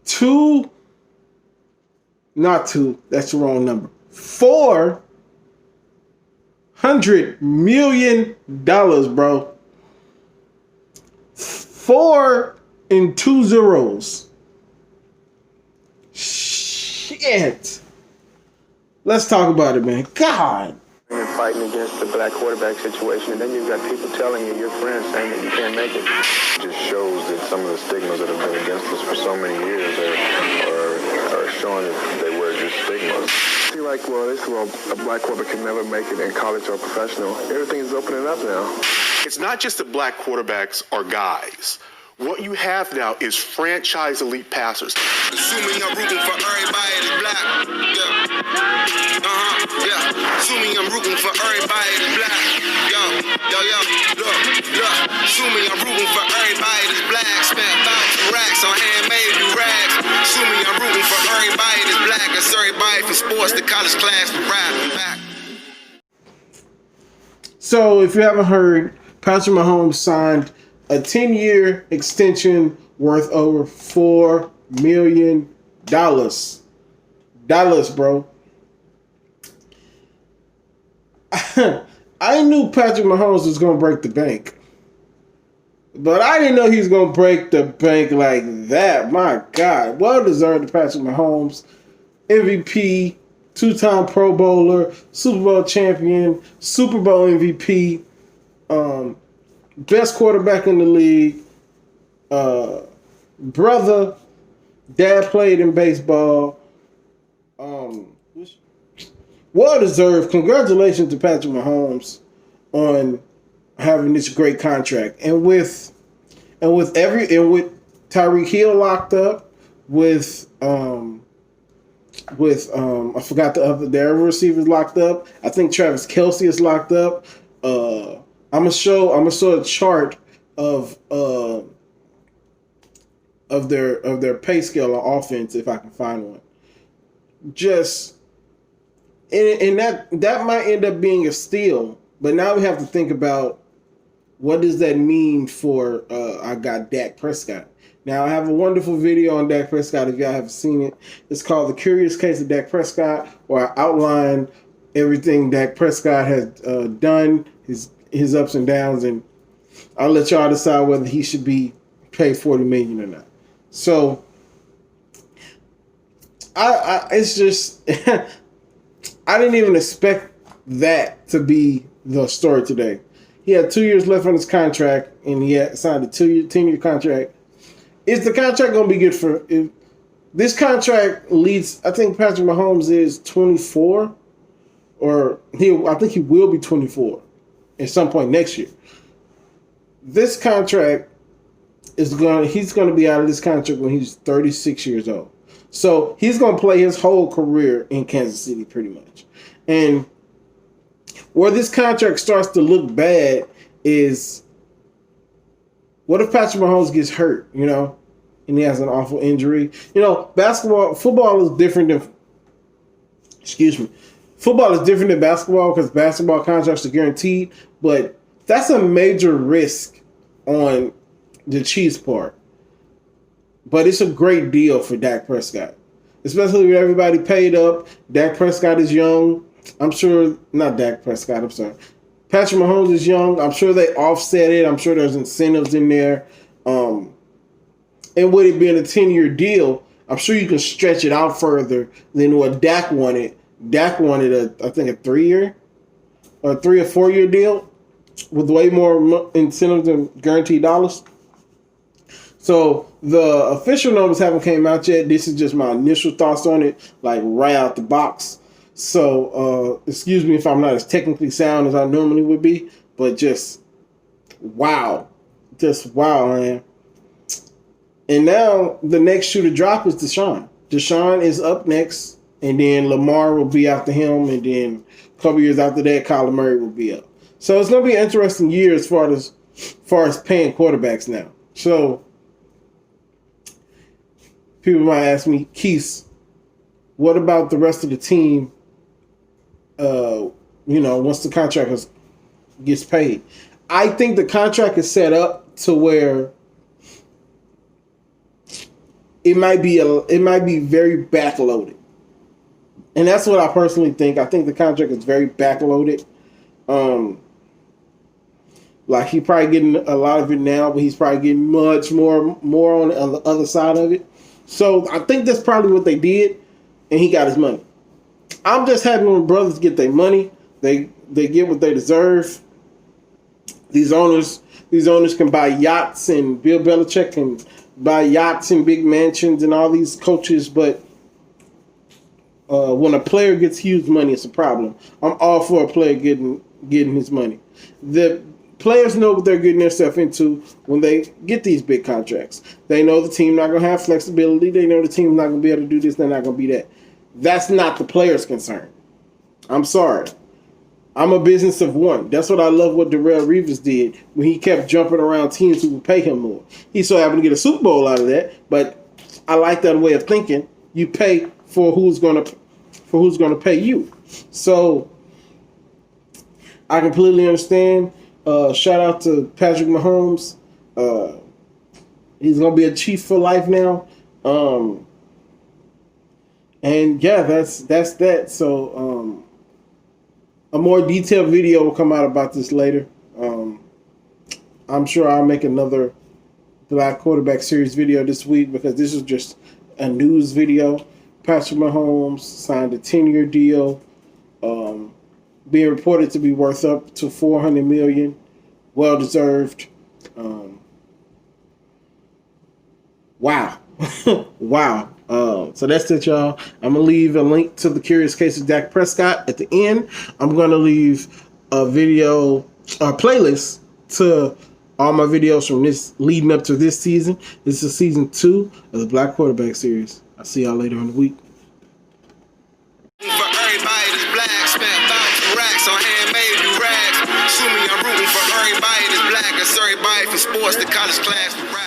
two, not two, that's the wrong number. $400 million, bro. 4 and 2 zeros. Shit. Let's talk about it, man. God. You're fighting against the black quarterback situation, and then you've got people telling you, your friends, saying that you can't make it. It just shows that some of the stigmas that have been against us for so many years are showing that they were just stigmas. See, like, well, a black quarterback can never make it in college or professional. Everything is opening up now. It's not just that black quarterbacks are guys. What you have now is franchise elite passers. Assuming I'm rooting for everybody that's black. Yeah. Assuming I'm rooting for everybody that's black. Yo. Look. Assuming I'm rooting for everybody that's black. Spent thousands of racks on handmade new rags. Assuming I'm rooting for everybody that's black. That's everybody from sports to college class to rap and back. So, if you haven't heard, Patrick Mahomes signed a 10-year extension worth over $4 million. Dollars, bro. I knew Patrick Mahomes was going to break the bank. But I didn't know he was going to break the bank like that. My God. Well deserved to Patrick Mahomes. MVP, 2-time Pro Bowler, Super Bowl champion, Super Bowl MVP, best quarterback in the league, brother, dad played in baseball. Well deserved. Congratulations to Patrick Mahomes on having this great contract. And with Tyreek Hill locked up, with I forgot the other receivers locked up. I think Travis Kelce is locked up. I'm gonna show a chart of their pay scale on offense if I can find one. And that might end up being a steal, but now we have to think about what does that mean for I got Dak Prescott. Now I have a wonderful video on Dak Prescott if y'all haven't seen it. It's called The Curious Case of Dak Prescott, where I outline everything Dak Prescott has done, his ups and downs, and I'll let y'all decide whether he should be paid $40 million or not. So it's just I didn't even expect that to be the story today. He had 2 years left on his contract, and he had signed a 10-year contract. Is the contract going to be good for? If this contract leads, I think Patrick Mahomes is 24, I think he will be 24 at some point next year. This contract he's going to be out of this contract when he's 36 years old. So he's going to play his whole career in Kansas City pretty much. And where this contract starts to look bad is, what if Patrick Mahomes gets hurt, and he has an awful injury? Football is different than basketball because basketball contracts are guaranteed, but that's a major risk on the Chiefs' part. But it's a great deal for Dak Prescott, especially with everybody paid up. Dak Prescott is young. Patrick Mahomes is young. I'm sure they offset it. I'm sure there's incentives in there. And with it being a 10-year deal, I'm sure you can stretch it out further than what Dak wanted. Dak wanted I think a 3-year or 3 or 4 year deal with way more incentives than guaranteed dollars. So the official numbers haven't came out yet. This is just my initial thoughts on it, like right out the box. So excuse me if I'm not as technically sound as I normally would be, but just wow, man. And now the next shoe to drop is Deshaun. Deshaun is up next, and then Lamar will be after him, and then a couple years after that, Kyler Murray will be up. So it's going to be an interesting year as far as paying quarterbacks now. So people might ask me, Keith, what about the rest of the team? Once the contract gets paid, I think the contract is set up to where it might be very backloaded. And that's what I personally think. I think the contract is very backloaded. Like he probably getting a lot of it now, but he's probably getting much more on the other side of it. So I think that's probably what they did, and he got his money. I'm just happy when brothers get their money. They get what they deserve. These owners can buy yachts, and Bill Belichick can buy yachts and big mansions, and all these coaches. But when a player gets huge money, it's a problem. I'm all for a player getting his money. The players know what they're getting themselves into when they get these big contracts. They know the team not going to have flexibility. They know the team's not going to be able to do this. They're not going to be that. That's not the player's concern. I'm sorry. I'm a business of one. That's what I love what Darrelle Revis did when he kept jumping around teams who would pay him more. He so happened to get a Super Bowl out of that, but I like that way of thinking. You pay for who's going to pay you. So I completely understand. Shout out to Patrick Mahomes. He's gonna be a Chief for life now. And yeah, that's that. So a more detailed video will come out about this later. I'm sure I'll make another Black Quarterback Series video this week because this is just a news video. Patrick Mahomes signed a 10-year deal, being reported to be worth up to $400 million. Well deserved. Wow. Wow. So that's it, y'all. I'm going to leave a link to the Curious Case of Dak Prescott at the end. I'm going to leave a video, a playlist to all my videos from this leading up to this season. This is season 2 of the Black Quarterback Series. I'll see y'all later in the week. For everybody that's black, spent thousands of racks on handmade new rags. Assuming I'm rooting for everybody that's black. It's everybody from sports to college class to rap.